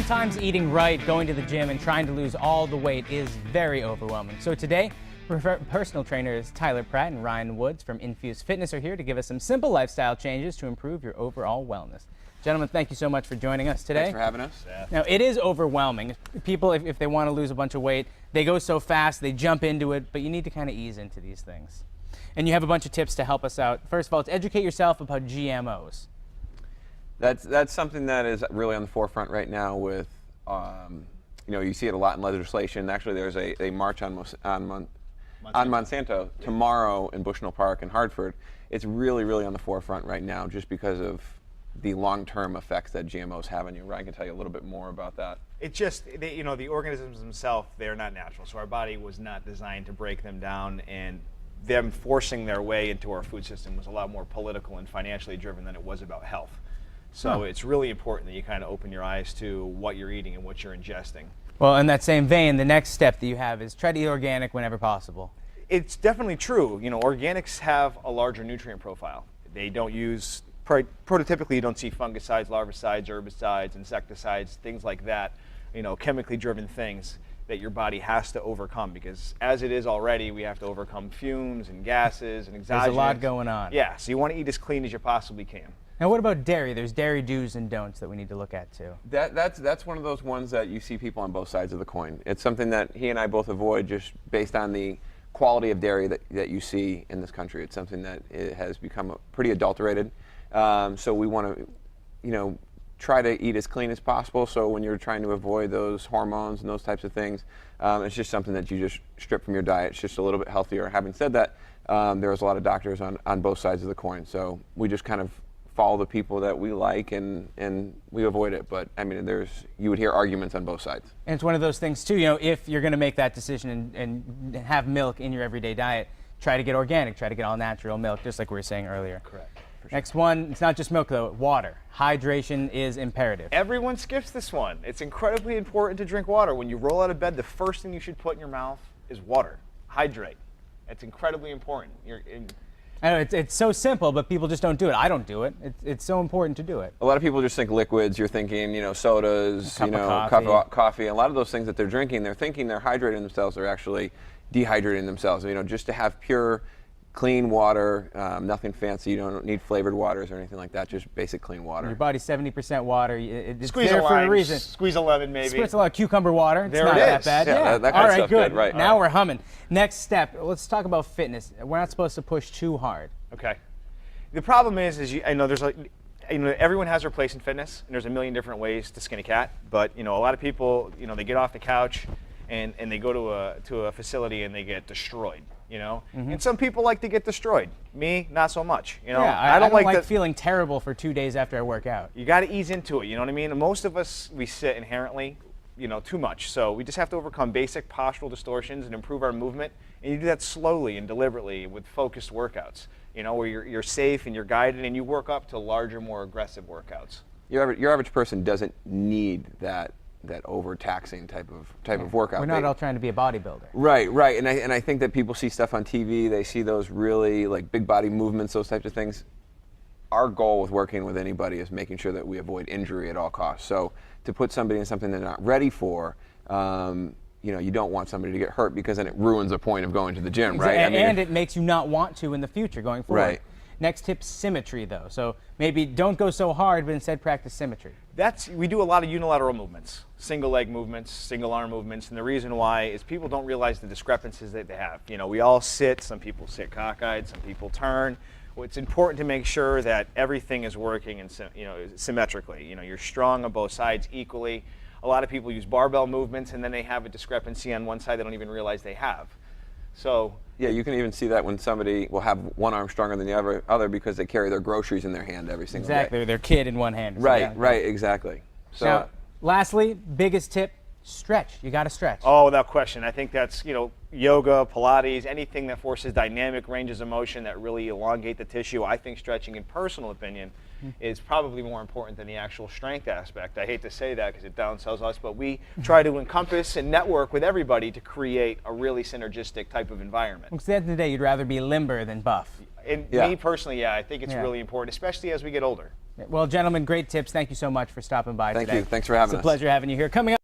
Sometimes eating right, going to the gym, and trying to lose all the weight is very overwhelming. So today, personal trainers Tyler Pratt and Ryan Woods from Infuse Fitness are here to give us some simple lifestyle changes to improve your overall wellness. Gentlemen, thank you so much for joining us today. Thanks for having us. Yeah. Now, it is overwhelming. People, if they want to lose a bunch of weight, they go so fast, they jump into it, but you need to kind of ease into these things. And you have a bunch of tips to help us out. First of all, it's educate yourself about GMOs. That's something that is really on the forefront right now with, you see it a lot in legislation. Actually, there's a march on Monsanto tomorrow in Bushnell Park in Hartford. It's really, really on the forefront right now just because of the long-term effects that GMOs have on you. Ryan can tell you a little bit more about that. It's just, the organisms themselves, they're not natural. So our body was not designed to break them down, and them forcing their way into our food system was a lot more political and financially driven than it was about health. So it's really important that you kind of open your eyes to what you're eating and what you're ingesting. Well, in that same vein, the next step that you have is try to eat organic whenever possible. It's definitely true. Organics have a larger nutrient profile. They don't use, prototypically you don't see fungicides, larvicides, herbicides, insecticides, things like that, chemically driven things that your body has to overcome, because as it is already, we have to overcome fumes and gases and exogenous. There's a lot going on. Yeah, so you want to eat as clean as you possibly can. Now, what about dairy? There's dairy do's and don'ts that we need to look at too. That's one of those ones that you see people on both sides of the coin. It's something that he and I both avoid just based on the quality of dairy that you see in this country. It's something that it has become pretty adulterated. So we want to, try to eat as clean as possible. So when you're trying to avoid those hormones and those types of things, it's just something that you just strip from your diet. It's just a little bit healthier. Having said that, there's a lot of doctors on both sides of the coin. So we just kind of follow the people that we like and we avoid it. But I mean, you would hear arguments on both sides. And it's one of those things too, if you're going to make that decision and have milk in your everyday diet, try to get organic, try to get all natural milk, just like we were saying earlier. Correct. Sure. Next one, it's not just milk though, water. Hydration is imperative. Everyone skips this one. It's incredibly important to drink water. When you roll out of bed, the first thing you should put in your mouth is water. Hydrate. It's incredibly important. I know it's so simple, but people just don't do it. I don't do it. It's so important to do it. A lot of people just think liquids. You're thinking, sodas, coffee. A lot of those things that they're drinking, they're thinking they're hydrating themselves. They're actually dehydrating themselves. Just to have pure, clean water, nothing fancy. You don't need flavored waters or anything like that. Just basic clean water. Your body's 70% water. It's Squeeze there a for lime, a reason. Squeeze a lemon, maybe. Squeeze a lot of cucumber water. It's There not it that is. bad. Yeah, that kind All of right, stuff's good. good, right. Now we're humming. Next step. Let's talk about fitness. We're not supposed to push too hard. Okay. The problem is I know there's everyone has their place in fitness, and there's a million different ways to skin a cat. But a lot of people, they get off the couch and they go to a facility and they get destroyed. And some people like to get destroyed. Me, not so much. I don't like feeling terrible for 2 days after I work out. You got to ease into it. You know what I mean? And most of us, we sit inherently, too much. So we just have to overcome basic postural distortions and improve our movement. And you do that slowly and deliberately with focused workouts. Where you're safe and you're guided, and you work up to larger, more aggressive workouts. Your average person doesn't need that overtaxing type of workout. We're not all trying to be a bodybuilder. Right. And I think that people see stuff on TV. They see those really big body movements, those types of things. Our goal with working with anybody is making sure that we avoid injury at all costs. So to put somebody in something they're not ready for, you don't want somebody to get hurt, because then it ruins the point of going to the gym, right? And it makes you not want to in the future going forward. Right. Next tip, symmetry though. So maybe don't go so hard, but instead practice symmetry. We do a lot of unilateral movements, single leg movements, single arm movements, and the reason why is people don't realize the discrepancies that they have. We all sit, some people sit cockeyed, some people turn. Well, it's important to make sure that everything is working and symmetrically. You're strong on both sides equally. A lot of people use barbell movements, and then they have a discrepancy on one side they don't even realize they have. So yeah, you can even see that when somebody will have one arm stronger than the other because they carry their groceries in their hand every single day. Exactly, their kid in one hand. Right, exactly. So now, lastly, biggest tip, Stretch. You got to stretch. Oh, without question. I think that's, yoga, Pilates, anything that forces dynamic ranges of motion that really elongate the tissue. I think stretching, in personal opinion, is probably more important than the actual strength aspect. I hate to say that because it downsells us, but we try to encompass and network with everybody to create a really synergistic type of environment. Because at the end of the day, you'd rather be limber than buff. And Yeah. me personally, I think it's really important, especially as we get older. Well, gentlemen, great tips. Thank you so much for stopping by Thank today. you. Thanks for having us. It's a pleasure having you here. Coming up.